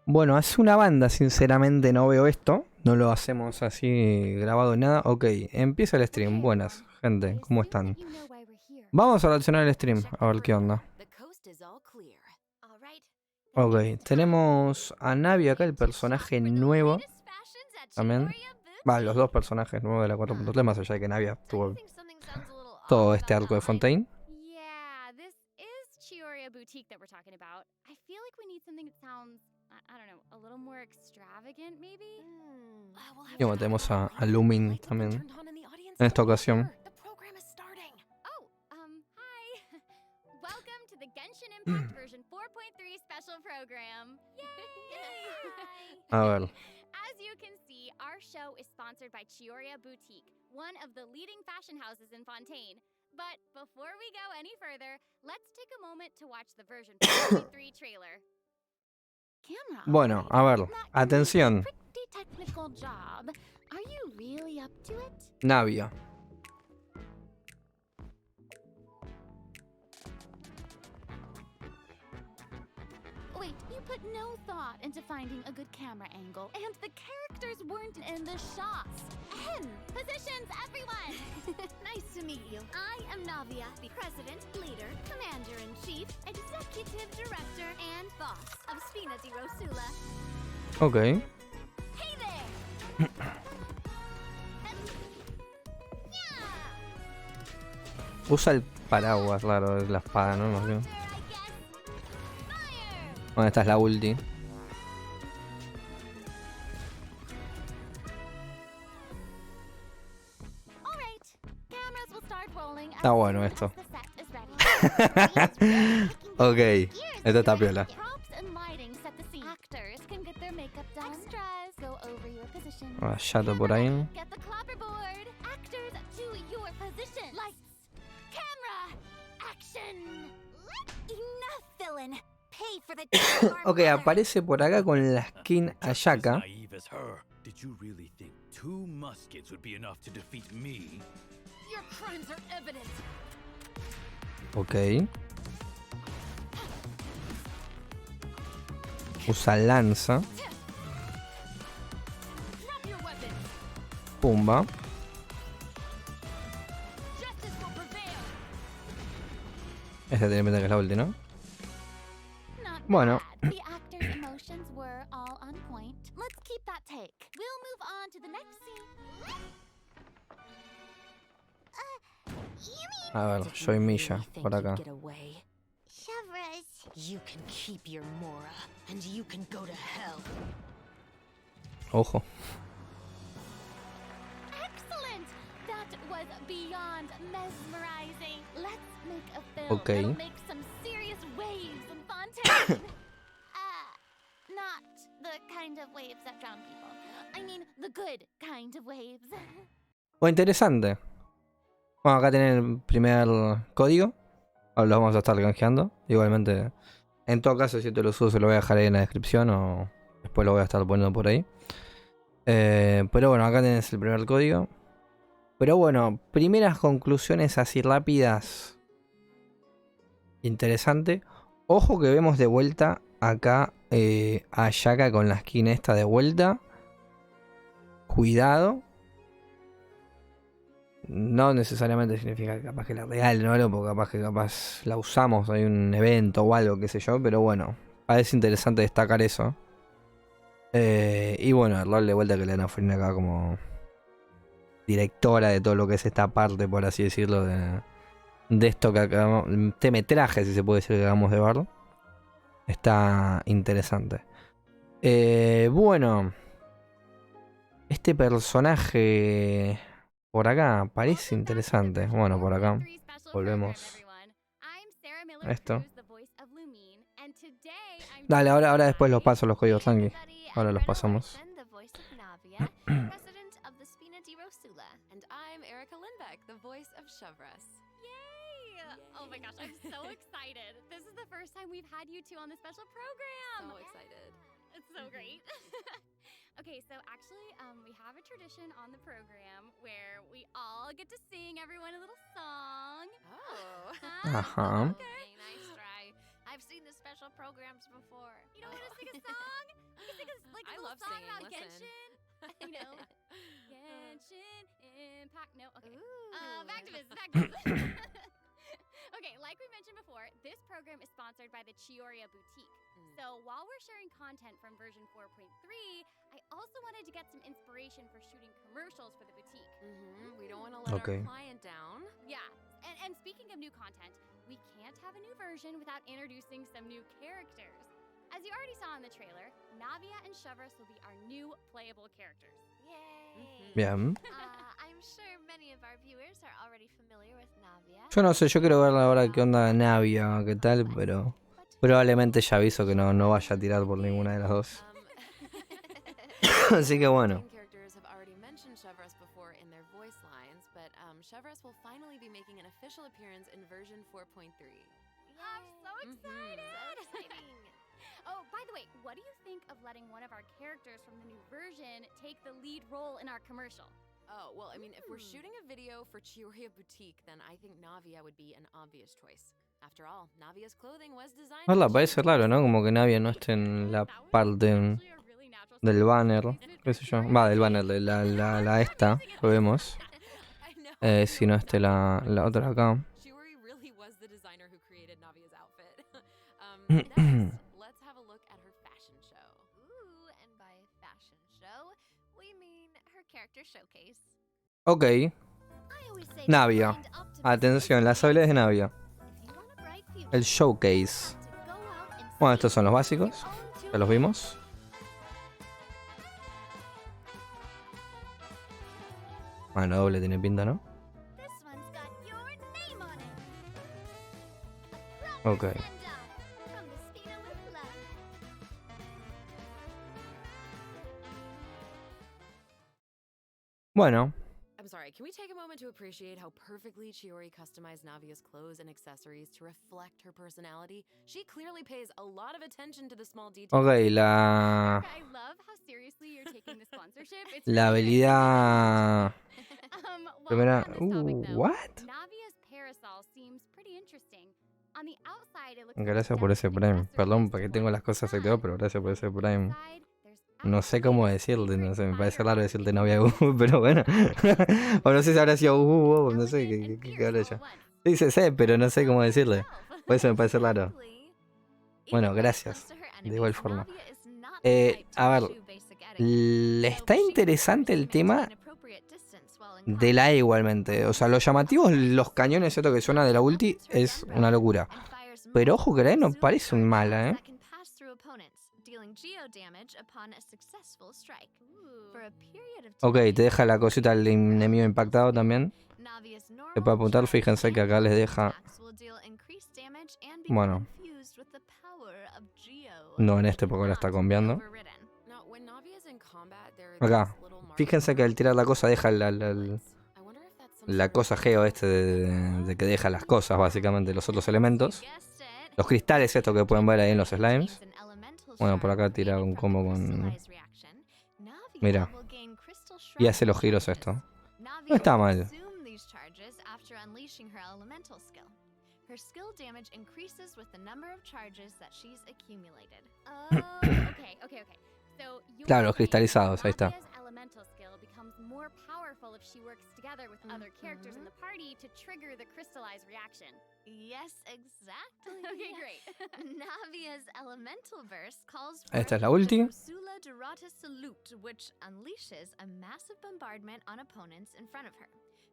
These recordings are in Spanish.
Bueno, hace una banda, sinceramente, no veo esto. No lo hacemos así grabado en nada. Ok, empieza el stream. Buenas, gente, ¿cómo están? Vamos a reaccionar al stream, a ver qué onda. Ok, tenemos a Navia acá, el personaje nuevo. También. Va, los dos personajes nuevos de la 4.3, más allá de que Navia tuvo todo este arco de Fontaine. Y bueno, tenemos a Lumin también en esta ocasión. Welcome to the Genshin Impact version 4.3 special program. Yay! A ver. As you can see, our show is sponsored by Chiyoria Boutique, one of the leading fashion houses in Fontaine. But before we go any further, let's take a moment to watch the version 4.3 trailer. Bueno, a ver, atención. Navia. Wait, you put no thought into finding a good camera angle, and the characters weren't in the shots. Positions, everyone! Nice to meet you. I am Navia, the president, leader, commander-in-chief, executive director, and boss of Spina di Rosula. Ok. Hey there! Usa el paraguas, claro, de la espada, ¿no? Imagino. Bueno, esta es la ulti. Está bueno esto. Ok, esto está piola. Yato por ahí. Ok, aparece por acá con la skin Ayaka. Ok. Usa lanza. Pumba. Esta tiene pinta que es la ulti, ¿no? Bueno. A ver, soy Milla por acá. Ojo. Ok. O interesante. Bueno, acá tienen el primer código. Ahora lo vamos a estar canjeando. Igualmente, en todo caso, si te lo subo, se lo voy a dejar ahí en la descripción o después lo voy a estar poniendo por ahí. Pero bueno, acá tenés el primer código. Pero bueno, primeras conclusiones así rápidas. Interesante. Ojo que vemos de vuelta acá a Ayaka con la skin esta de vuelta. Cuidado. No necesariamente significa capaz que la real, ¿no? Porque capaz la usamos, hay un evento o algo, qué sé yo. Pero bueno, parece interesante destacar eso. Y bueno, el rol de vuelta que le dan a Fontaine acá como directora de todo lo que es esta parte, por así decirlo, de esto que acabamos, este metraje, si se puede decir, que acabamos de ver. Está interesante. Bueno, este personaje por acá parece interesante. Bueno, por acá volvemos a esto. Dale, ahora después los paso los códigos, tranqui. Ahora los pasamos. Oh my gosh, I'm so excited. This is the first time we've had you two on the special program. So excited. It's so great. Okay, so actually, we have a tradition on the program where we all get to sing everyone a little song. Ajá. Okay. Nice try. I've seen the special programs before. You don't want to sing a song? I love song singing. about Listen. Genshin. You know, Genshin Impact. No, okay. Ooh. Back to business. Okay, like we mentioned before, this program is sponsored by the Chioria Boutique. So while we're sharing content from version 4.3, I also wanted to get some inspiration for shooting commercials for the boutique. We don't want to let Okay. our client down. Yeah, and speaking of new content, we can't have a new version without introducing some new characters. As you already saw in the trailer, Navia and Chevreuse will be our new playable characters. Yay! Bien. I'm sure many of our viewers are already familiar with Navia. Yo no sé, yo quiero ver ahora qué onda Navia, qué tal, pero probablemente ya aviso que no vaya a tirar por ninguna de las dos. Así que bueno. Characters have already mentioned Chevreuse before in their voice lines, but Chevreuse will finally be making an official appearance in version 4.3. I'm so excited! So exciting! Oh, by the way, what do you think of letting one of our characters from the new version take the lead role in our commercial? Oh, well, I mean, if we're shooting a video for Chioria Boutique, then I think Navia would be an obvious choice. After all, Navia's clothing was designed Hola, by parece raro, ¿no? Como que Navia no esté en la parte del banner, qué sé yo. Va, del banner, de la esta, lo vemos. Si no esté la otra acá. Chiori really was the designer who created Navia's outfit. Next, let's have a look at her fashion show. Ooh, and by fashion show, we mean her character showcase. Ok, I always say Navia. find optimism. Atención, las habilidades de Navia. If you want a bright future, El showcase. to go out and Bueno, estos son los find básicos. your own Ya two los vimos. Bueno, doble tiene pinta, ¿no? This one's got your name on it. Ok. Send off from the Spina with love. Bueno, I'm sorry, can we take a moment to appreciate how perfectly Chiori customized Navia's clothes and accessories to reflect her personality? She clearly pays a lot of attention to the small details. ok, la I love how seriously you're taking the sponsorship. It's la really great. habilidad While primera. we're on this topic, though, What? Navia's parasol seems pretty interesting. On the outside, it looks Gracias por ese Prime. Perdón porque tengo las cosas activadas, pero gracias por ese Prime. No sé cómo decirte, no sé, me parece raro decirte novia, pero bueno. O no sé si habrá sido no sé qué habrá hecho. Dice sé, pero no sé cómo decirle. Por eso me parece raro. Bueno, gracias. De igual forma. A ver, está interesante el tema de la E igualmente. O sea, los llamativos, los cañones, esto que suena de la ulti, es una locura. Pero ojo que la E no parece mala, ¿eh? Ok, te deja la cosita del enemigo impactado también. Que para apuntar, fíjense que acá les deja... Bueno. No, en este porque ahora está cambiando. Acá. Fíjense que al tirar la cosa deja la cosa geo este de que deja las cosas, básicamente, los otros elementos. Los cristales estos que pueden ver ahí en los slimes. Bueno, por acá tira un combo con... Mira. Y hace los giros esto. No está mal. Her skill damage increases with the number of charges that she's accumulated. Okay. So Claro, los cristalizados, ahí está. Navia's elemental skill becomes more powerful if she works together with other characters in the party to trigger the crystallized reaction. Yes, exactly. Okay, great. Navia's elemental burst calls for Esta es la ulti. Rosula Dorata Salute, which unleashes a massive bombardment on opponents in front of her,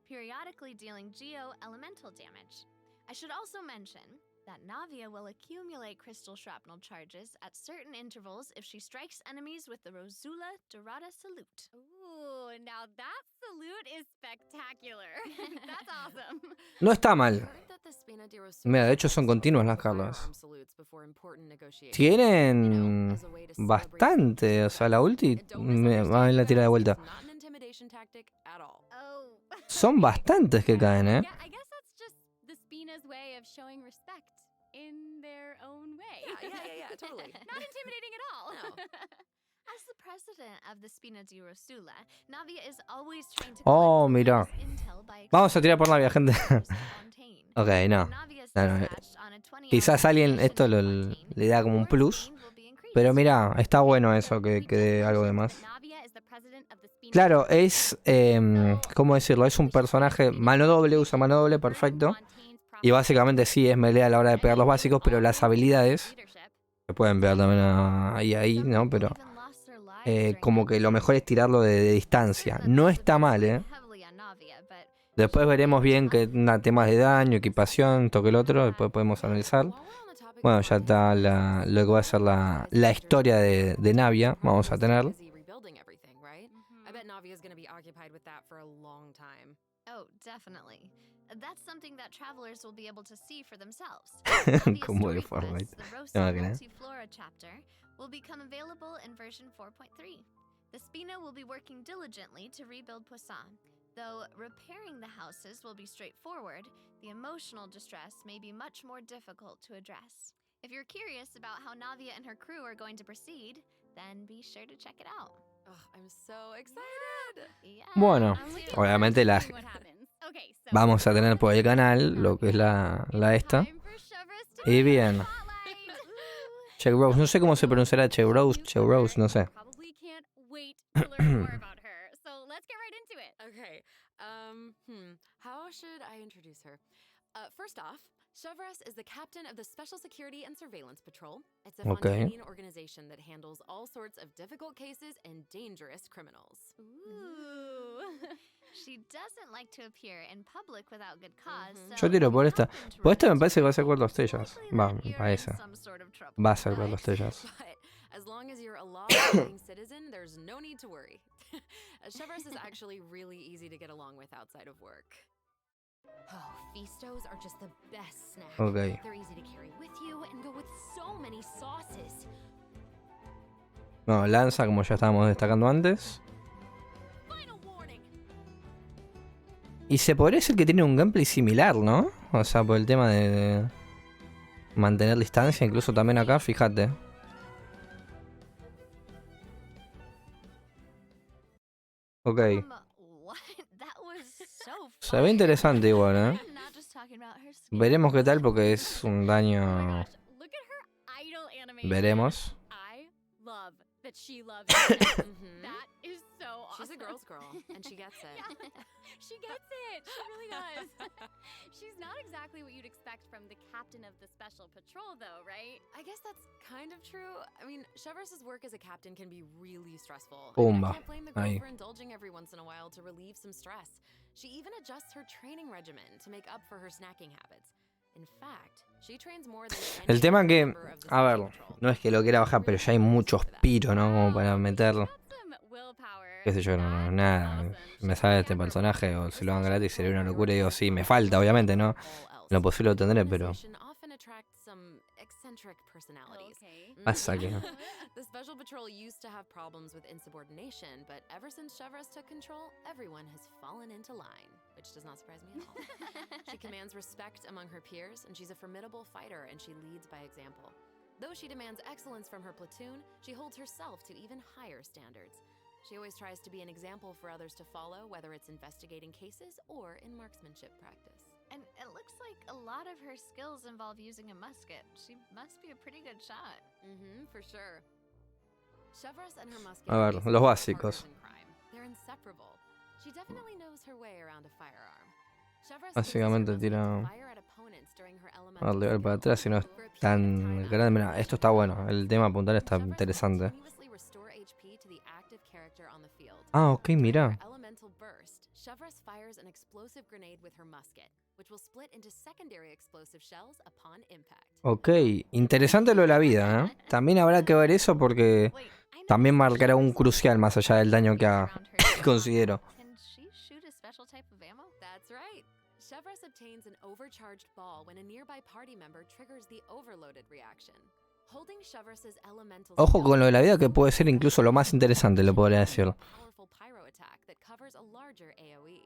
periodically dealing geo elemental damage. I should also mention that Navia will accumulate crystal shrapnel charges at certain intervals if she strikes enemies with the Rosula Dorata Salute. Ooh, now that salute is spectacular. That's awesome. No está mal. Mira, de hecho son continuas las cargas. Tienen bastante. O sea, la ulti va a la tira de vuelta. Oh. Son bastantes que caen, Yeah, I guess that's just the Spina's way of showing respect in their own way. Yeah, totally. Not intimidating at all. No. As the president of the Spina di Rosula, Navia is always trying to Oh, collect mira. intel by Vamos a tirar por Navia, gente. Fontaine. Ok, no. Navia's No, dispatched on a 20-hour Quizás alguien mission esto in Fontaine, le da como un your plus. speed will be increased. Pero mira, está bueno eso que quede algo de más. Claro, es, ¿cómo decirlo? Es un personaje mano doble, usa mano doble, perfecto. Y básicamente sí, es melee a la hora de pegar los básicos, pero las habilidades se pueden pegar también ahí, ¿no? Pero como que lo mejor es tirarlo de distancia. No está mal, ¿eh? Después veremos bien que temas de daño, equipación, toque el otro, después podemos analizar. Bueno, ya está lo que va a ser la historia de Navia, vamos a tener. Oh, definitely. That's something that travelers will be able to see for themselves. Como de Fortnite. No, que nada. Multiflora chapter will become available in version 4.3. The Spina will be working diligently to rebuild Poisson. Though repairing the houses will be straightforward, the emotional distress may be much more difficult to address. If you're curious about how Navia and her crew are going to proceed, then be sure to check it out. I'm so excited. Yeah, Bueno, me too. obviamente vamos a tener por el canal lo que es la esta. Y bien. Chevreuse, no sé cómo se pronunciará Chevreuse, no sé. Okay. How should I introduce her? First off, Chevreuse is the captain of the Special Security and Surveillance Patrol. It's a Fontaine organization that handles all sorts of difficult cases and dangerous criminals. Ooh. She doesn't like to appear in public without good cause. Yo tiro por esta. Por esta me parece que va a ser Cuatro Estrellas. Va, me parece. Va a ser Cuatro Estrellas. As long as you're a law-abiding citizen, there's no need to worry. Chevreuse is actually really easy to get along with outside of work. Oh, Feastos are just the best snack. Okay. They're easy to carry with you and go with so many sauces. No, lanza como ya estábamos destacando antes. Y se podría decir que tiene un gameplay similar, ¿no? O sea, por el tema de mantener distancia, incluso también acá, fíjate. Ok. Se ve interesante igual, ¿eh? Veremos qué tal porque es un daño... Veremos. She's a girl's girl, and she gets it. She gets it. She really does. She's not exactly what you'd expect from the captain of the Special Patrol, though, right? I guess that's kind of true. I mean, Chevreuse's work as a captain can be really stressful. Pumba. I can't blame the girl Ahí. for indulging every once in a while to relieve some stress. She even adjusts her training regimen to make up for her snacking habits. In fact, she trains more than El tema any que, member of the a ver, Special Patrol. no es que lo quiera bajar, pero ya hay muchos piros, ¿no? Como para meter, qué sé yo, no, nada. Me sale este personaje o si lo dan gratis sería una locura y digo, sí, me falta, obviamente, ¿no? Lo posible lo tendré, pero pasa que... The Special Patrol used to have problems with insubordination, but ever since Chevreuse took control, everyone has fallen into line, which does not surprise me at all. She commands respect among her peers, and she's a formidable fighter, and she leads by example. Though she demands excellence from her platoon, she holds herself to even higher standards. She always tries to be an example for others to follow, whether it's investigating cases or in marksmanship practice. And it looks like a lot of her skills involve using a musket. She must be a pretty good shot. For sure. Chevreuse and her musket A ver, los básicos. They're inseparable. She definitely knows her way around a firearm. Básicamente tira... A ver, le voy para atrás si no es tan grande. Mira, esto está bueno. El tema apuntar está interesante. Ah, ok, mira. Chevreuse fires an explosive grenade with her musket, which will split into secondary explosive shells upon impact. Ok, interesante lo de la vida, ¿eh? También habrá que ver eso porque también marcará un crucial más allá del daño que haga, considero. Can she shoot a special type of ammo? That's right. Chevreuse obtains an overcharged ball when a nearby party member triggers the overloaded reaction. Holding Chevreuse's elemental Ojo con lo de la vida que puede ser incluso lo más interesante, le podría decir. Powerful pyro attack that covers a larger AoE.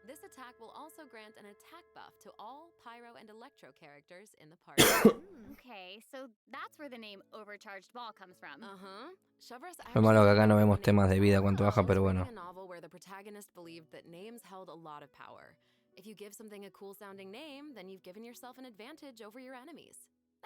This attack will also grant an attack buff to all pyro and electro characters in the party. Okay, so that's where the name Overcharged Ball comes from. Chevreuse Lo malo que acá no actually vemos wrote temas de names vida down. cuánto baja, She pero was bueno. reading a novel where the protagonist believed that names held a lot of power. If you give something a cool sounding name, then you've given yourself an advantage over your enemies.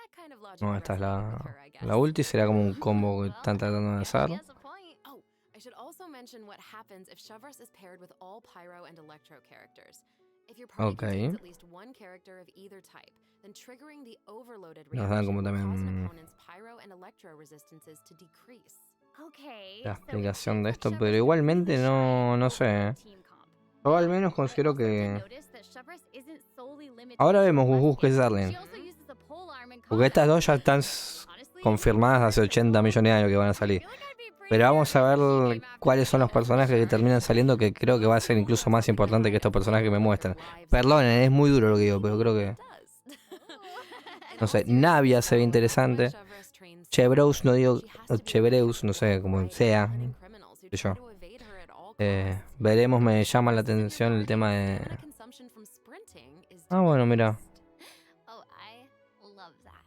That kind of logic No, esta es resonated with her, I guess. la ulti. Será como un combo que Well, están tratando de yeah, hacer. she has a point. Oh, I should also mention what happens if Chevreuse is paired with all Pyro and Electro characters. If your party contains at least one character of either type, then triggering the overloaded Nos dan reaction como will cause an también opponent's Pyro and Electro resistances to decrease. Okay, la so it explicación seems de like esto, Chevreuse pero could igualmente really no, shine no over sé. her team comp. Yo al menos But I considero also did que... notice that Chevreuse isn't solely limited Ahora to vemos one Gus que skill. Darling. She also uses a pole arm in Porque estas combat. dos ya están Honestly, confirmadas hace 80 millones de años que van a I salir. feel like I'd be pretty Pero vamos a nervous if she ver came after cuáles son me. los personajes que terminan saliendo, que creo que va a ser incluso más importante que estos personajes que me muestran. Perdonen, es muy duro lo que digo, pero creo que... No sé, Navia se ve interesante. Chevreuse, no digo... o Chevreuse, no sé, como sea. Qué sé yo. Veremos, me llama la atención el tema de... Ah, bueno, mira. Oh, I love that.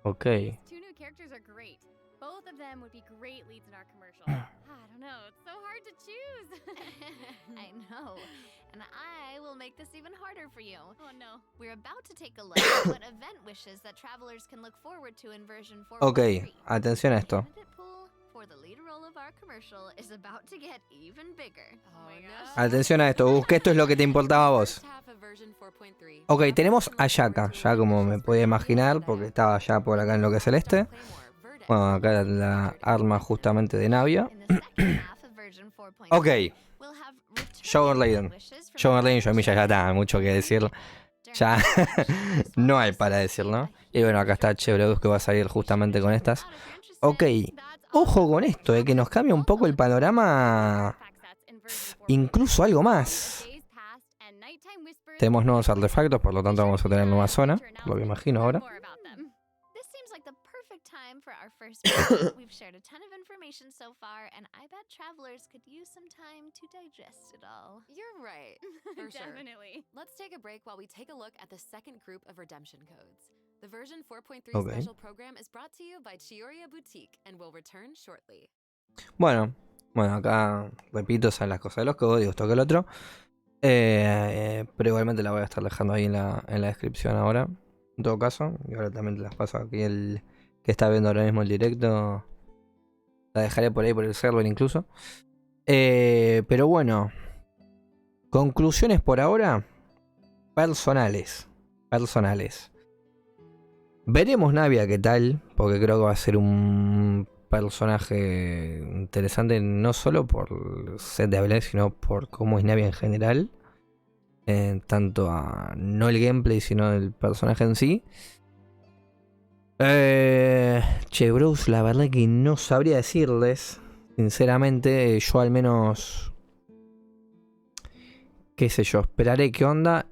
Ok. These two new characters are great. Both of them would be great leads in our commercial. I don't know, it's so hard to choose. I know. And I will make this even harder for you. Oh no. We're about to take a look at what event wishes that travelers can look forward to in version 4.3. Ok, atención a esto. Candidate pool for the lead role of our commercial is about to get even bigger. Oh my gosh. Atención a esto, Gus, que esto es lo que te importaba a vos. Ok, tenemos a Yaka, ya como me podía imaginar, porque estaba ya por acá en lo que es el este. Bueno, acá la arma justamente de Navia. In the second half of version 4.3, Ok, we'll have returning Shogun Raiden. event wishes from Shogun Raiden, yo a mí version ya está, mucho que decir. Ya no hay para decir, ¿no? Y bueno, acá está Chevreuse que va a salir justamente con estas. Ok, ojo con esto, que nos cambia un poco el panorama. Incluso algo más. Tenemos nuevos artefactos, por lo tanto vamos a tener nueva zona, por lo que imagino ahora. This seems like the perfect time for our first break. We've shared a ton of information so far, and I bet travelers could use some time to digest it all. You're right. For sure. Definitely. Let's take a break while we take a look at the second group of redemption codes. The version 4.3 Okay. special program is brought to you by Chiyoria Boutique and will return shortly. Bueno, acá repito, son las cosas de los códigos, esto que el otro. Pero igualmente la voy a estar dejando ahí en la descripción ahora. En todo caso, y ahora también te las paso aquí el que está viendo ahora mismo el directo. La dejaré por ahí por el server incluso. Pero bueno, conclusiones por ahora. Personales. Veremos Navia qué tal, porque creo que va a ser un personaje interesante no solo por el set de habilidades, sino por cómo es Navia en general. Tanto a no el gameplay, sino el personaje en sí. Chevreuse, la verdad que no sabría decirles. Sinceramente, yo al menos... qué sé yo, esperaré qué onda.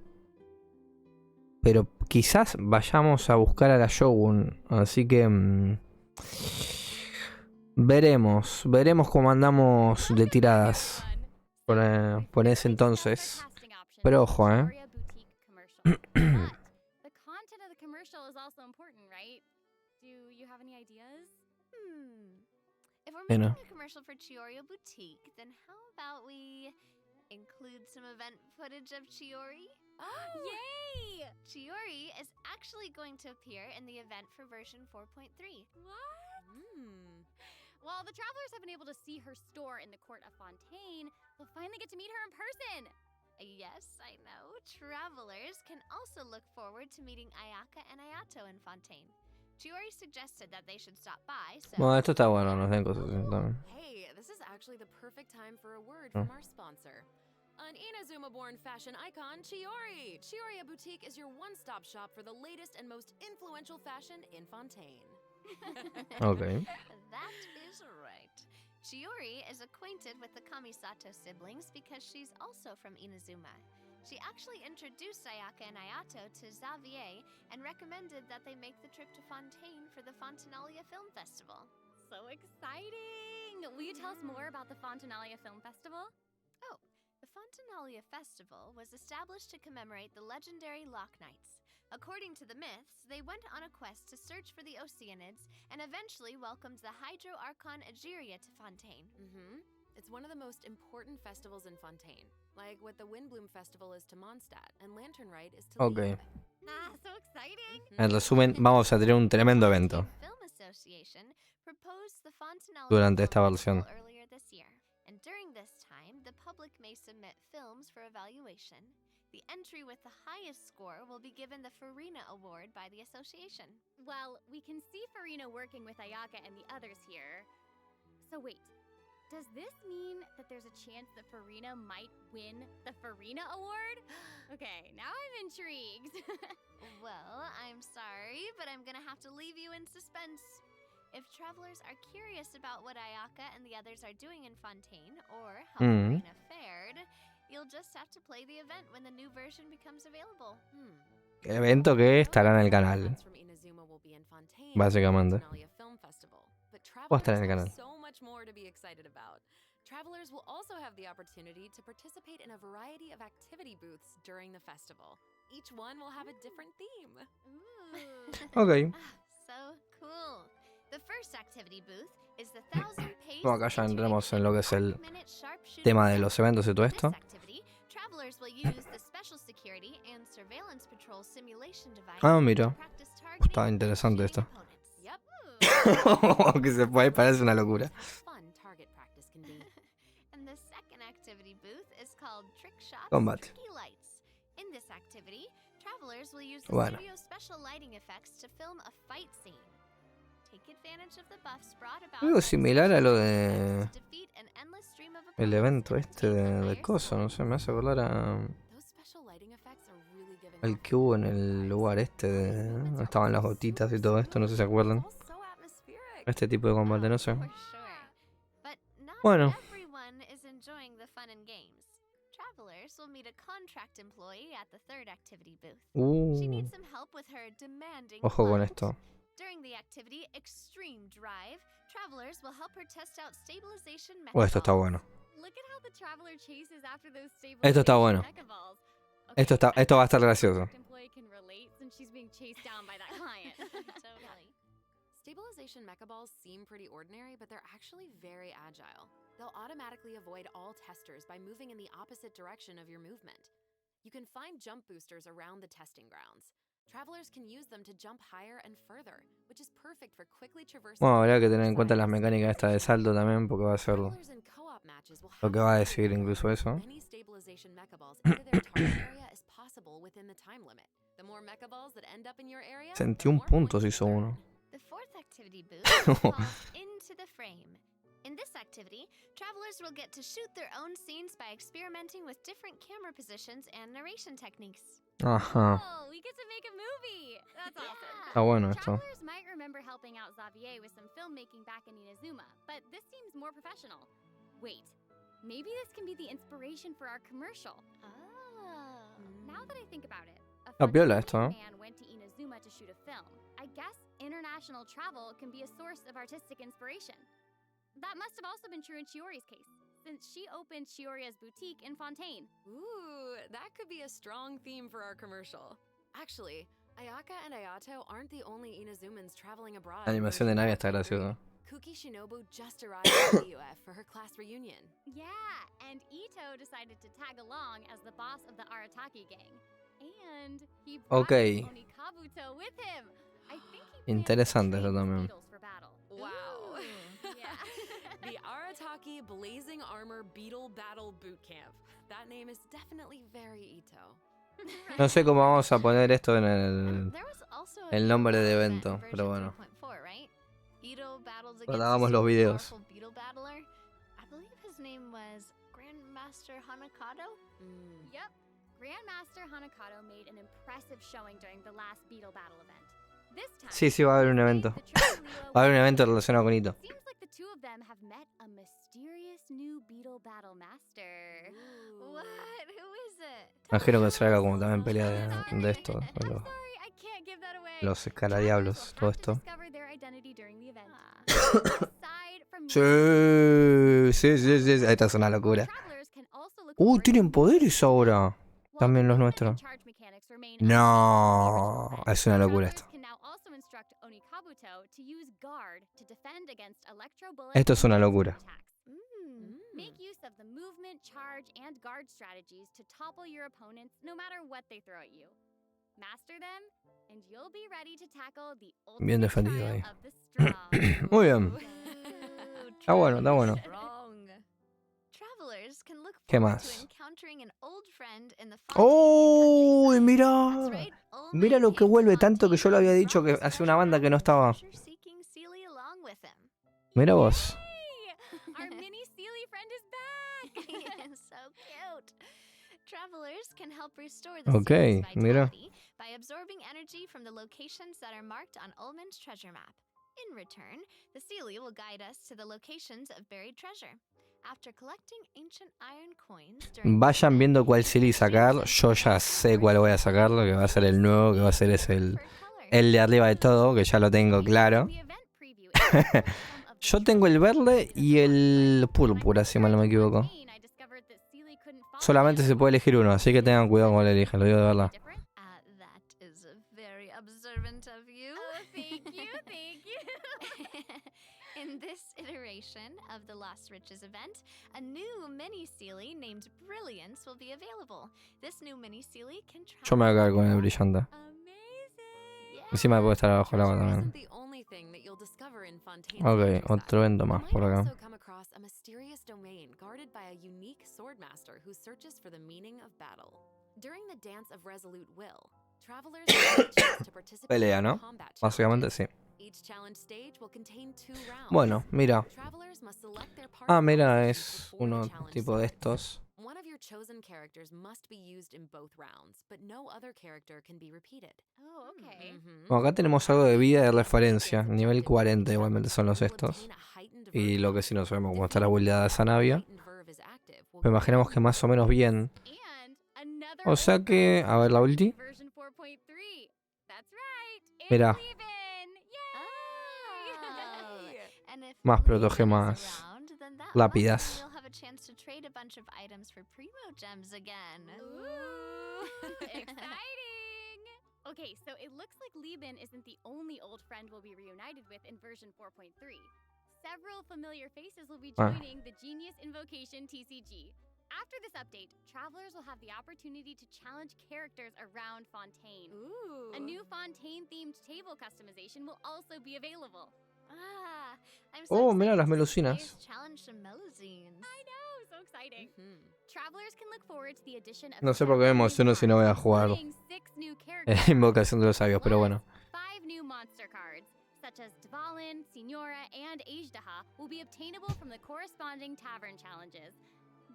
Pero quizás vayamos a buscar a la Shogun. Así que... veremos cómo andamos de tiradas por ese entonces. Pero ojo, The content of the commercial is also important, right? Do you have any ideas? If we're You making know. a commercial for Chiyoria Boutique, then how about we include some event footage of Chiori? Yay! Chiori is actually going to appear in the event for version 4.3. What? Hmm. Well, the travelers have been able to see her store in the court of Fontaine. They'll finally get to meet her in person. Yes, I know. Travelers can also look forward to meeting Ayaka and Ayato in Fontaine. Chiori suggested that they should stop by, so... Bueno, esto está bueno, nos den cosas así también. Hey, this is actually the perfect time for a word from our sponsor. An Inazuma-born fashion icon, Chiori! Chiyoria Boutique is your one-stop shop for the latest and most influential fashion in Fontaine. Ok. That is right. Chiori is acquainted with the Kamisato siblings because she's also from Inazuma. She actually introduced Ayaka and Ayato to Xavier and recommended that they make the trip to Fontaine for the Fontanalia Film Festival. So exciting! Will you tell us more about the Fontanalia Film Festival? Oh, the Fontanalia Festival was established to commemorate the legendary Lock Knights. According to the myths, they went on a quest to search for the Oceanids and eventually welcomed the Hydro Archon Egeria to Fontaine. It's one of the most important festivals in Fontaine, like what the Windbloom Festival is to Mondstadt and Lantern Rite is to Ok. Lille. So exciting. En resumen, vamos a tener un tremendo evento Film Association proposed the Fontaine durante esta versión. earlier this year, and during this time, the public may submit films for evaluation. The entry with the highest score will be given the Farina Award by the association. Well, we can see Farina working with Ayaka and the others here. So wait, does this mean that there's a chance that Farina might win the Farina Award? Okay, now I'm intrigued. Well, I'm sorry, but I'm gonna have to leave you in suspense. If travelers are curious about what Ayaka and the others are doing in Fontaine, or how Farina fared, you'll just have to play the event when the new version becomes available. Evento que estará en el canal, básicamente. Va a estar en el canal. Travelers will also have the opportunity to participate in a variety of activity booths during the festival. Each one will have a different theme. Ok. So cool. The first activity booth is the 1000 pace. Bueno, acá ya entramos en lo que es el tema de los eventos y todo esto. Travelers will use the special security and surveillance patrol simulation device Ah, mira. to practice targeting Está interesante and esto. shooting opponents. Que se puede, parece una locura. Fun target practice can be. And the second activity booth is called Trick Shots Combat. Tricky Lights. In this activity, travelers will use the Bueno. studio special lighting effects to film a fight scene. Take advantage of the buffs brought about Algo by the similar a lo special de effects to defeat an endless stream of el opponents evento and este obtain the de higher coso, score. no sé, me hace acordar a Those special lighting effects are really giving el off que hubo en el vibes. lugar este de donde estaban las gotitas y todo esto, no sé si se acuerdan. All so atmospheric. Este tipo de combate, no sé. For sure. But not Bueno. everyone is enjoying the fun and games. Travelers will meet a contract employee at the third activity booth. She needs some help with her demanding Ojo con client. esto. During the activity Extreme Drive, travelers will help her test out stabilization Oh, esto está mechaballs. bueno. Look at how the traveler chases after those Esto está stabilization bueno. mechaballs. Esto va a estar gracioso. Employee can relate since she's being chased down by that client. Totally. Stabilization mecha balls seem pretty ordinary, but they're actually very agile. They'll automatically avoid all testers by moving in the opposite direction of your movement. You can find jump boosters around the testing grounds. Travelers can use them to jump higher and further, which is perfect for quickly traversing. Bueno, habría que tener en cuenta las mecánicas esta de salto también, porque va a ser Travelers in co-op matches will lo que have va a to decidir decide incluso eso. how many stabilization mecha balls into their target area as possible within the time limit. The more mecha balls that end up in your area, the 61 more puntos points hizo you uno. earn. The fourth activity booth is called Into the Frame. In this activity, travelers will get to shoot their own scenes by experimenting with different camera positions and narration techniques. Ajá. Oh, we get to make a movie. That's awesome. Está bueno esto. Travelers might remember helping out Xavier with some filmmaking back in Inazuma, but this seems more professional. Wait, maybe this can be the inspiration for our commercial. Oh. Now that I think about it, a Está piola Fontaine esto, ¿eh? fan went to Inazuma to shoot a film. I guess international travel can be a source of artistic inspiration. That must have also been true in Chiori's case, since she opened Chioria's boutique in Fontaine. Ooh, that could be a strong theme for our commercial. Actually, Ayaka and Ayato aren't the only Inazumans traveling abroad. La animación de Navia está graciosa. Kuki Shinobu just arrived at the UF for her class reunion. Yeah, and Ito decided to tag along as the boss of the Arataki gang. And he brought Ok. Onikabuto with him. I think he Interesante plans eso to train también. his Beetles for battle. Wow. Yeah. The Arataki Blazing Armor Beetle Battle Boot Camp. That name is definitely very Ito. No sé cómo vamos a poner esto en el... There was also a el nombre de Beetle evento, event in pero version bueno. 3.4, right? Ito battles Cuando against a hagamos los super videos. powerful beetle battler. I believe his name was Grandmaster Hanakado. Yep. Grandmaster Hanakato made an impressive showing during the last Beetle Battle event. This time, Sí, sí, va a haber un evento. the Triple Lua Va a haber un won. evento relacionado con Ito. Seems like the two of them have met a mysterious new Beetle Battle master. What? Who is it? Imagino que será como también pelea de esto, de I'm los, sorry, I can't give that away. los escaladiablos, todo Travelers will esto. have to discover their identity during the event. Ah. Aside from Sí. Esta es una locura. travelers can also look forward to Tienen poderes ahora. While También los movement and nuestros. charge mechanics remain No, unchanged from the original es una locura event, esto. travelers can now also instruct Onikabuto to use guard to defend against electro bullets Esto es and una laser locura. attacks. Mm. Make use of the movement, charge, and guard strategies to topple your opponents no matter what they throw at you. Master them, and you'll be ready to tackle the Bien ultimate defendido trial ahí. of the strong. Muy bien. Está bueno, está bueno. Travelers can look ¿Qué forward más? to encountering an old friend in the ¡Oh! Fontaine Mira. countryside. That's right, old Mira man lo que came to vuelve tanto que yo lo había Fontaine dicho que and brought hace his una banda que no treasure estaba. map and treasure-seeking Sealy along with him. Mira vos. Yay! Our mini Sealy friend is back. So cute. Travelers can help restore the Okay, Sealy's mira. vitality by absorbing energy from the locations that are marked on Ullman's treasure map. In return, the Sealy will guide us to the locations of buried treasure. After collecting ancient iron coins during Vayan viendo cuál Silly sacar. Yo ya sé cuál voy a sacar. Lo que va a ser el nuevo, que va a ser es el de arriba de todo, que ya lo tengo claro. Yo tengo el verde y el púrpura, si mal no me equivoco. Solamente se puede elegir uno, así que tengan cuidado con lo eligen, lo digo de verdad. That is very observant of you. Oh, thank you, thank you. In this iteration of the Lost Riches event, a new mini Sealy named Brilliance will be available. This new mini Sealy can travel. Yo me voy a quedar con el brillante. Amazing. Encima puede estar abajo del agua Treasure también. isn't the only thing that you'll discover in Fontaine's Ok, countryside. otro evento You más might por acá. also come across a mysterious domain guarded by a unique swordmaster who searches for the meaning of battle. During the Dance of Resolute Will, travelers have a chance to participate Pelea, in ¿no? combat Básicamente challenges. sí. Each challenge stage will contain 2 rounds. Bueno, mira. Travelers must select their party Ah, mira, compositions es before the uno challenge tipo de starts. estos. One of your chosen characters must be used in both rounds, but no other character can be repeated. Oh, okay. Mhm. Bueno, acá tenemos algo de vida de referencia. Nivel 40 igualmente son los estos. Y lo que sí no sabemos cómo está la buildada de esa Navia. Pero imaginemos que más o menos bien. And another O sea que, a ver la ulti. version 4.3. That's right. It's Mira. Leavin. Oh. Yay! And if Más Leavin is protogemas around, then that lápidas. must mean you'll have a chance to trade a bunch of items for primo gems again. Ooh, exciting! Okay, so it looks like Lieben isn't the only old friend we'll be reunited with in version 4.3. Several familiar faces will be joining the Genius Invocation TCG. After this update, travelers will have the opportunity to challenge characters around Fontaine. Ooh. A new Fontaine-themed table customization will also be available. Ah, I'm Oh, so mira excited las to see melucinas. today's challenge to Melazines. I know, so exciting. Mhm. Travelers can look forward to the addition of No sé por qué me several new emociono si no voy a cards, jugar including 6 new characters. Invocación de los Sabios, pero bueno. 5 new monster cards, such as Dvalin, Signora, and Ajdaha, will be obtainable from the corresponding tavern challenges.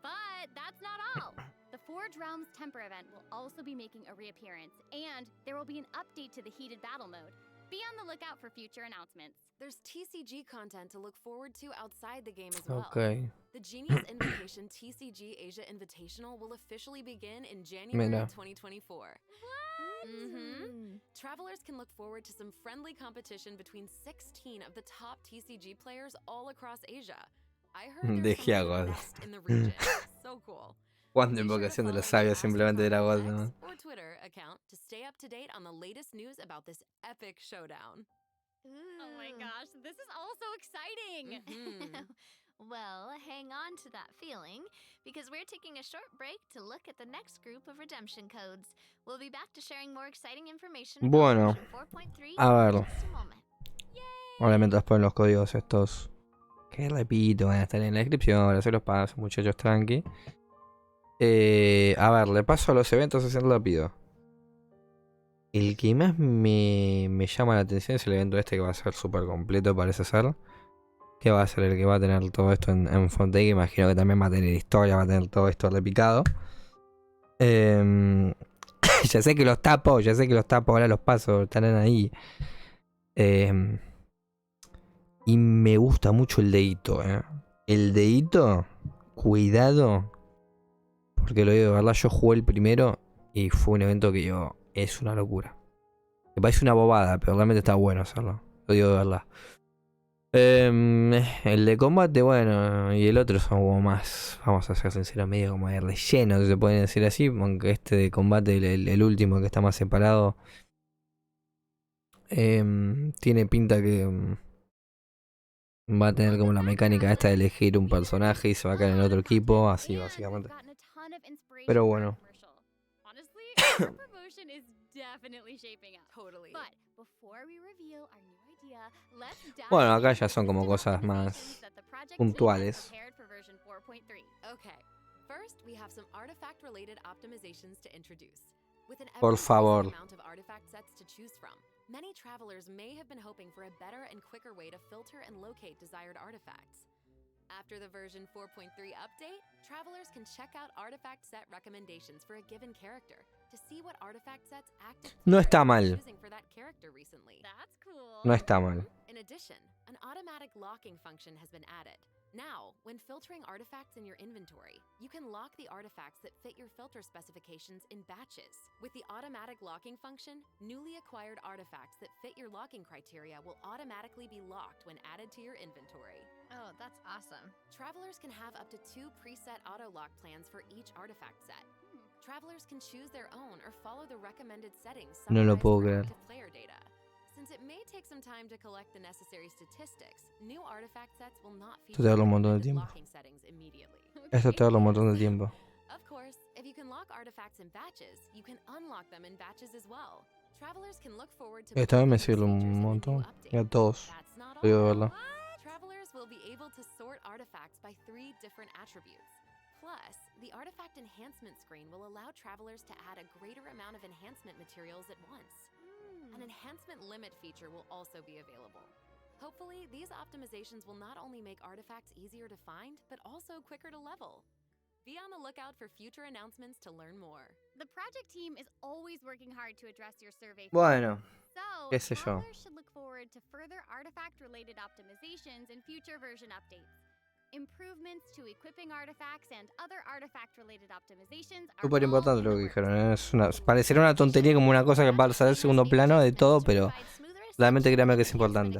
But that's not all. The Forge Realms Temper event will also be making a reappearance, and there will be an update to the heated battle mode. Be on the lookout for future announcements. There's TCG content to look forward to outside the game as well. Ok. The Genius Invocation TCG Asia Invitational will officially begin in January Mira. 2024. Mhm. Travelers can look forward to some friendly competition between 16 of the top TCG players all across Asia. I heard there's some of Dejé the best in the region. So cool. Cuando Be sure to Invocación de follow los the Sabios Ask simplemente era Fox God, ¿no? X or Twitter account to stay up to date on the latest news about this epic showdown. Oh my gosh, this is all so exciting! Mhm. Well, hang on to that feeling, because we're taking a short break to look at the next group of redemption codes. We'll be back to sharing more exciting information about Bueno, version 4.3 a ver. in just a moment. Obviamente después los códigos estos. Que repito, van a estar en la descripción. Ahora se los paso, muchachos, tranqui. A ver, le paso a los eventos así rápido. El que más me llama la atención es el evento este que va a ser súper completo, parece ser. Que va a ser el que va a tener todo esto en Fontaine. Imagino que también va a tener historia, va a tener todo esto repicado. Ya sé que los tapo, ahora los paso, estarán ahí. Y me gusta mucho el dedito, El dedito, cuidado. Porque lo digo de verdad, yo jugué el primero y fue un evento que yo... Es una locura. Me parece una bobada, pero realmente está bueno hacerlo. Lo digo de verdad. El de combate, bueno, y el otro son como más, vamos a ser sinceros, medio como de relleno, si se puede decir así. Aunque este de combate, el último que está más separado, tiene pinta que va a tener como la mecánica esta de elegir un personaje y se va a caer en otro equipo, así básicamente. Pero bueno. definitely shaping up. Totally. But before we reveal our new idea, let's dive Bueno, acá into ya son the como list of cosas más optimizations that the project team has puntuales. prepared for version 4.3. Okay. First, we have some artifact-related optimizations to introduce. With an Por favor. ever-increasing amount of artifact sets to choose from, many travelers may have been hoping for a better and quicker way to filter and locate desired artifacts. After the version 4.3 update, travelers can check out artifact set recommendations for a given character to see what artifact sets active No players está have been mal. choosing for that character recently. That's cool. No está mal. In addition, an automatic locking function has been added. Now, when filtering artifacts in your inventory, you can lock the artifacts that fit your filter specifications in batches. With the automatic locking function, newly acquired artifacts that fit your locking criteria will automatically be locked when added to your inventory. Oh, that's awesome. Travelers can have up to 2 preset auto-lock plans for each artifact set. Travelers can choose their own or follow the recommended settings No lo summarized puedo for creer. active player data. Since it may take some time to collect the necessary statistics, new artifact sets will not Esto te feature habla un montón de recommended tiempo. locking settings immediately. Esto te habla un montón de tiempo. Of course, if you can lock artifacts in batches, you can unlock them in batches as well. Travelers can look forward to Esta vez me both sirve these un features in the new montón. update. Y a todos. That's not all, Voy a though. verlo. Travelers will be able to sort artifacts by 3 different attributes. Plus, the artifact enhancement screen will allow travelers to add a greater amount of enhancement materials at once. An enhancement limit feature will also be available. Hopefully, these optimizations will not only make artifacts easier to find, but also quicker to level. Be on the lookout for future announcements to learn more. The project team is always working hard to address your survey. Bueno, So, qué sé yo. travelers should look forward to further artifact-related optimizations in future version updates. Improvements to equipping artifacts and other artifact-related optimizations are súper all importante in lo the que works. dijeron. Parecería una tontería, como una cosa que va a salir segundo plano de todo, pero realmente créanme que es importante.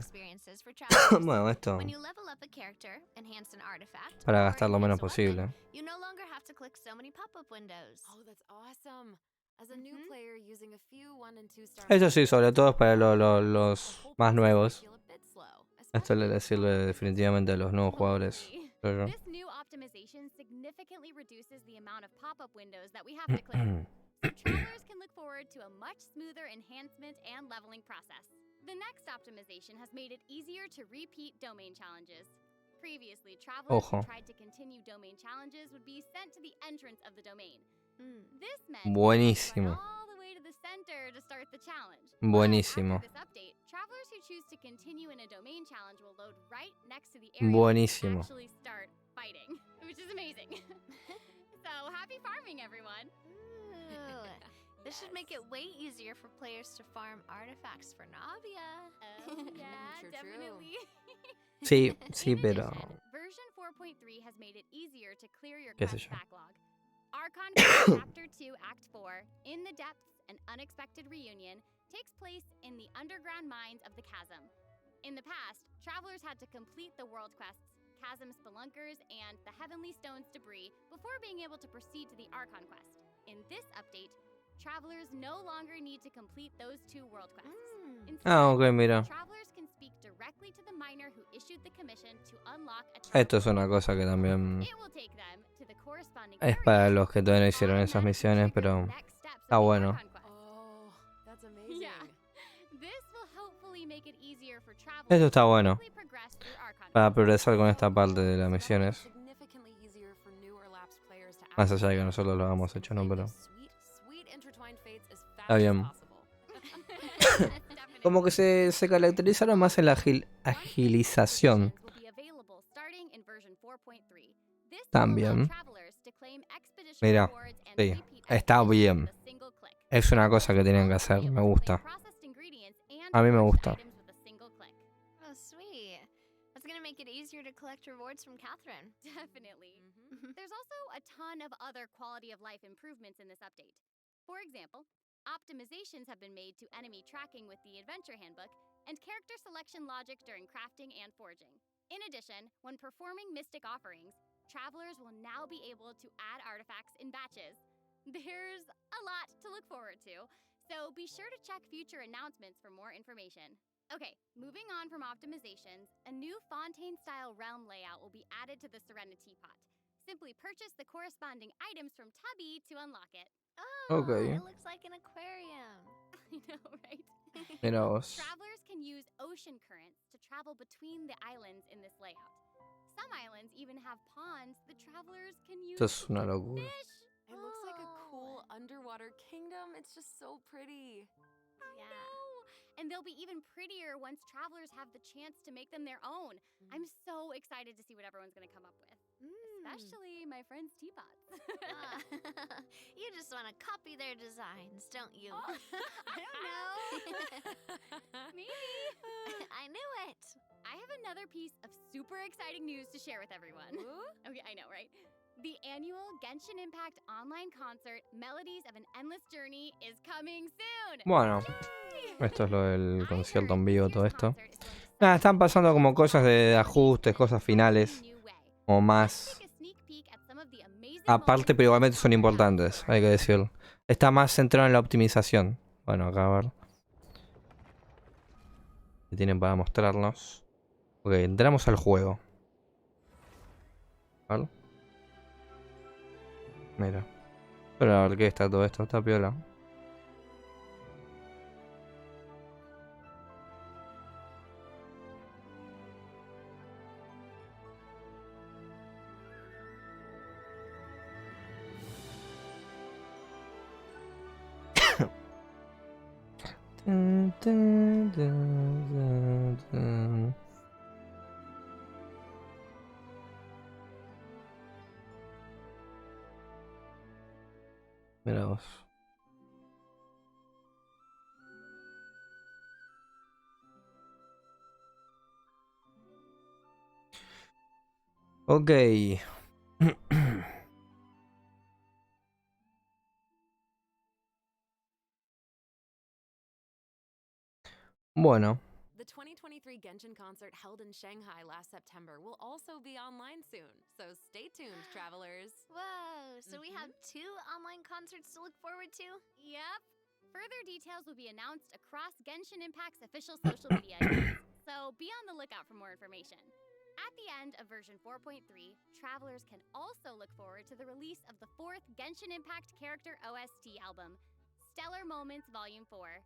Bueno, esto When you level up a character, enhance an artifact, para or gastar lo menos enhance a weapon, posible. you no longer have to click so many pop-up windows. Oh, that's awesome. As a new player using a few 1 and 2 star Eso sí, sobre todo es para los the whole más process nuevos. may feel a bit slow, Esto le especially sirve definitivamente a los nuevos jugadores. Totally. creo yo. This new optimization significantly reduces the amount of pop-up windows that we have to click through. So travelers can look forward to a much smoother enhancement and leveling process. The next optimization has made it easier to repeat domain challenges. Previously, travelers who Ojo. tried to continue domain challenges would be sent to the entrance of the domain. Mm. This meant they had to Buenísimo. run all the way to the center to start the challenge. Buenísimo. After this update, travelers who choose to continue in a domain challenge will load right next to the area Buenísimo. and actually start fighting, which is amazing. So happy farming, everyone! Ooh. This should make it way easier for players to farm artifacts for Navia. Yeah, True, true. definitely. Sí, sí, In pero addition, version 4.3 has made it easier to clear your Qué sé quest yo. backlog. Archon Quest Chapter 2 Act 4, In the Depths, An Unexpected Reunion, takes place in the underground mines of the chasm. In the past, travelers had to complete the world quests, Chasm Spelunkers, and the Heavenly Stones debris before being able to proceed to the Archon quest. In this update, travelers no longer need to complete those 2 world quests. Instead, Ah, ok, mira. travelers can speak directly to the miner who issued the commission to unlock a Esto es travel una portal. cosa que también It will take them to the corresponding es area para los que todavía no hicieron and esas automatically misiones, trigger pero the next steps está of the bueno. Archon quest. Oh, that's amazing. Yeah. This will hopefully make it easier for travelers Esto está to bueno quickly progress through Archon para quests. progresar con esta So parte de cool. las So that'll make it misiones. significantly easier for new or lapsed players to Más access allá de que the nosotros lo Archon hagamos quests hecho, and ¿no? play Pero those sweet intertwined fates as fast está as bien. possible. Definitely. Como que se caracterizaron más en la agilización. Will be available starting in version 4.3. This will También. allow travelers to claim expedition Mira, rewards and sí, repeat está expeditions bien. with a single click. Es una cosa que tienen que Travelers will hacer, be me able to claim gusta. processed ingredients and A mí me forged gusta. items with a single click. Oh, sweet. That's gonna make it easier to collect rewards from Catherine. Definitely. There's also a ton of other quality of life improvements in this update. For example, optimizations have been made to enemy tracking with the Adventure Handbook and character selection logic during crafting and forging. In addition, when performing mystic offerings, travelers will now be able to add artifacts in batches. There's a lot to look forward to, so be sure to check future announcements for more information. Okay, moving on from optimizations, a new Fontaine-style realm layout will be added to the Serenity Pot. Simply purchase the corresponding items from Tubby to unlock it. Oh, Okay. it looks like an aquarium. I know, right? Mira vos. Travelers can use ocean currents to travel between the islands in this layout. Some islands even have ponds that travelers can use Esto es to una keep locura. fish. It looks like a cool Oh. underwater kingdom. It's just so pretty. I know. And they'll be even prettier once travelers have the chance to make them their own. I'm so excited to see what everyone's going to come up with. Especially my friend's teapots. You just want to copy their designs, don't you? I don't know. Maybe. I knew it. I have another piece of super exciting news to share with everyone. Okay, I know, right? The annual Genshin Impact online concert, Melodies of an Endless Journey, is coming soon. Bueno, Yay! esto es lo del I concierto heard en this vivo, year's todo esto. concert is going to Nada, están celebrate pasando como cosas de ajustes, cosas finales, new way. o Let's más take a sneak peek at some of the amazing aparte, moments pero igualmente son from the importantes, outdoor. hay que decirlo. Está más centrado en la optimización. Bueno, acá a ver. ¿Qué tienen para mostrarnos? Ok, entramos al juego. A ver. Mira. Pero a ver qué está todo esto, está piola. Mira vos. Ok. Bueno. The 2023 Genshin concert held in Shanghai last September will also be online soon, so stay tuned, travelers. Whoa, so we have 2 online concerts to look forward to? Yep. Further details will be announced across Genshin Impact's official social media accounts, so be on the lookout for more information. At the end of version 4.3, travelers can also look forward to the release of the 4th Genshin Impact character OST album, Stellar Moments Volume 4.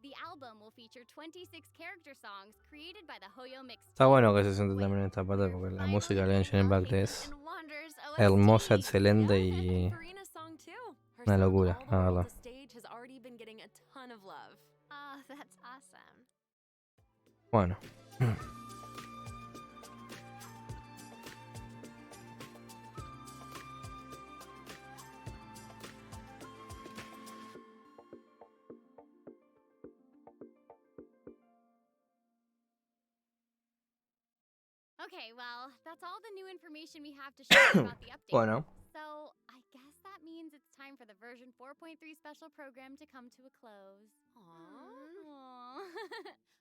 The album will feature 26 character songs created by the Hoyo Mix Está team. bueno que se siente también en esta parte We're porque la finally música de getting Genshin Impact Navia es and Wander's hermosa, OST. excelente Yeah, y and Farina's song too. Her una song locura, All the la World's verdad. a Stage has already been getting a ton of love. Oh, that's awesome. Bueno. Okay, well, that's all the new information we have to share about the update. Bueno. So, I guess that means it's time for the version 4.3 special program to come to a close. Aww.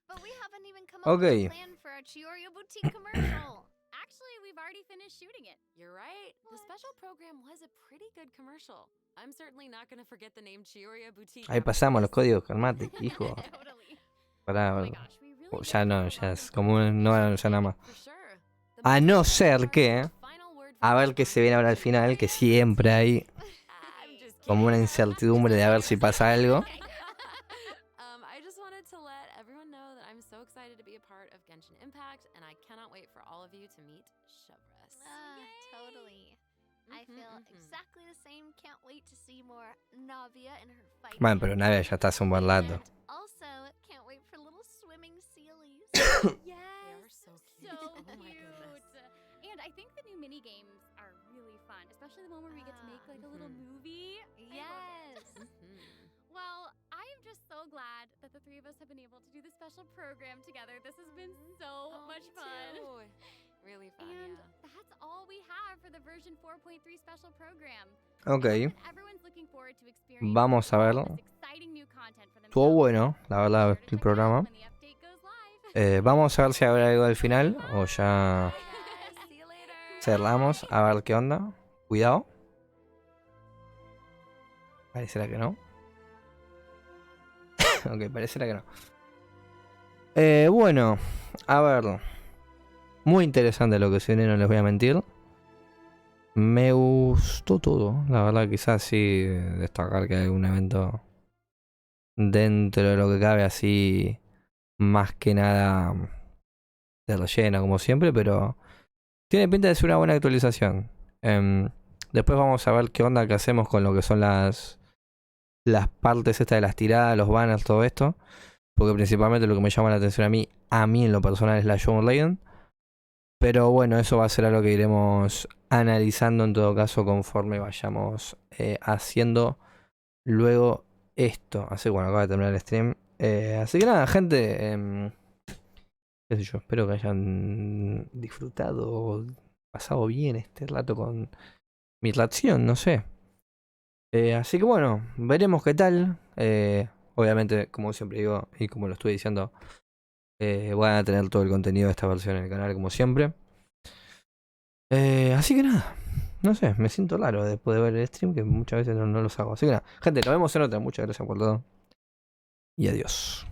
But we haven't even come up Okay. with a plan for our Chiorio Boutique commercial. Actually, we've already finished shooting it. You're right. The What? special program was a pretty good commercial. I'm certainly not going to forget the name Chioria Boutique. Ahí after pasamos los this. códigos, calmate, hijo. Totally. Pará, Oh my gosh, we really ya did no, have a ya lot es of como no van a anunciar nada más. For sure. The A most no important ser part que, is the final word a from ver the qué se viene ahora al song. final, que siempre hay I'm just como una kidding. incertidumbre de a ver si pasa algo. I just wanted to let everyone know that I'm so excited to be a part of Genshin Impact, and I cannot wait for all of you to meet Chevreuse. Totally. I Mhm, feel mhm. exactly the same. Can't wait to see more Navia and her fight. Bueno, pero Navia ya está hace un buen rato. And also, can't wait for little swimming sealies. They are Yes, so cute. so Oh my cute. goodness. And I think the new mini games are really fun, especially the one where we get to make like a little Mhm. movie. Yes. Mhm. Well, I am just so glad that the 3 of us have been able to do this special program together. This has been so Oh, much me fun. too. Really fun, And yeah. that's all we have for the version 4.3 special program. Ok, I hope that everyone's looking forward to experiencing vamos a all ver. this exciting new content for Estuvo themselves. bueno, la Be verdad, sure to el check it out programa. when the update goes live. Vamos a ver si habrá algo al final o ya Bye, guys. See you later. cerramos. A ver qué onda. Cuidado. Parecerá que no. Ok, parecerá que no. Bueno, a ver. Muy interesante lo que se viene, no les voy a mentir. Me gustó todo. La verdad, quizás sí destacar que hay un evento dentro de lo que cabe, así más que nada de relleno como siempre, pero tiene pinta de ser una buena actualización. Después vamos a ver qué onda que hacemos con lo que son las partes estas de las tiradas, los banners, todo esto. Porque principalmente lo que me llama la atención a mí en lo personal es la Show Legend. Pero bueno, eso va a ser algo que iremos analizando en todo caso conforme vayamos haciendo luego esto. Así que bueno, acaba de terminar el stream. Así que nada, gente. Qué sé yo, espero que hayan disfrutado, pasado bien este rato con mi reacción, no sé. Así que bueno, veremos qué tal. Obviamente, como siempre digo, y como lo estuve diciendo, van a tener todo el contenido de esta versión en el canal, como siempre. Así que nada, no sé, me siento raro después de ver el stream, que muchas veces no los hago. Así que nada, gente, nos vemos en otra. Muchas gracias por todo. Y adiós.